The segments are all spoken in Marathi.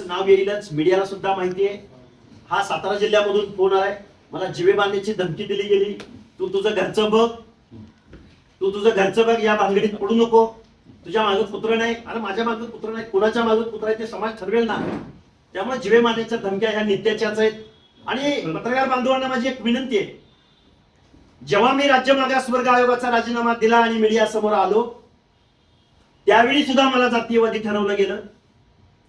त्यांचं नाव येईलच, मीडियाला सुद्धा माहिती आहे. हा सातारा जिल्ह्यामधून फोन आलाय, मला जीवे मारण्याची धमकी दिली गेली. तू तुझं घरचं बघ, तू तुझं घरचं बघ, या भानगडीत पडू नको. तुझ्या मागं पुत्र नाही. अरे माझ्या मागं पुत्र नाही, कुणाच्या मागं पुत्र आहे ते समाज ठरवेल ना. त्यामुळे जीवे मारण्याच्या धमक्या ह्या नित्याच्याच आहेत. आणि पत्रकार बांधवांना माझी एक विनंती आहे, जेव्हा मी राज्य मागासवर्ग आयोगाचा राजीनामा दिला आणि मीडिया समोर आलो, त्यावेळी सुद्धा मला जातीयवादी ठरवलं गेलं.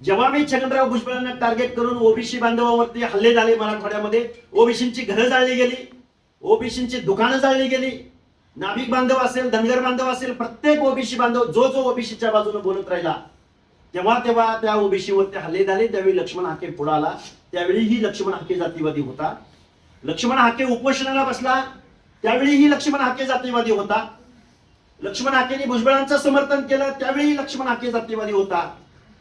जेव्हा मी छगनराव भुजबळांना टार्गेट करून ओबीसी बांधवांवरती हल्ले झाले मराठवाड्यामध्ये, ओबीसींची घरं जाळली गेली, ओबीसींची दुकानं जाळली गेली, नाभिक बांधव असेल, धनगर बांधव असेल, प्रत्येक ओबीसी बांधव जो जो ओबीसीच्या बाजूने बोलत राहिला, तेव्हा तेव्हा त्या ओबीसीवरती हल्ले झाले. त्यावेळी लक्ष्मण हाके पुढे आला. त्यावेळीही लक्ष्मण हाके जातीवादी होता. लक्ष्मण हाके उपोषणाला बसला, त्यावेळीही लक्ष्मण हाके जातीवादी होता. लक्ष्मण हाकेने भुजबळांचं समर्थन केलं, त्यावेळी लक्ष्मण हाके जातीवादी होता.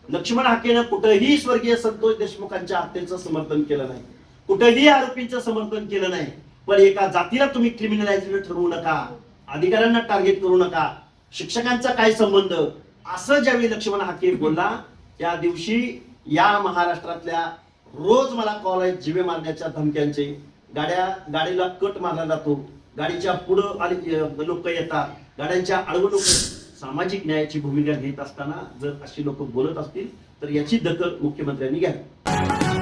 लक्ष्मण हाकेनं कुठेही स्वर्गीय संतोष देशमुखांच्या हत्येचं समर्थन केलं नाही, कुठेही आरोपींचं समर्थन केलं नाही. पण एका जातीला तुम्ही क्रिमिनलाइज ठरवू नका, अधिकाऱ्यांना टार्गेट करू नका, शिक्षकांचा काय संबंध, असं ज्यावेळी लक्ष्मण हाके बोलला, त्या दिवशी या महाराष्ट्रातल्या रोज मला कॉल आहेत जीवे मारण्याच्या धमक्यांचे. गाडीला कट मारला जातो, गाडीच्या पुढं लोक येतात, गाड्यांच्या आडवं लोक. सामाजिक न्यायाची भूमिका घेत असताना जर अशी लोक बोलत असतील तर याची दखल मुख्यमंत्र्यांनी घ्यावी.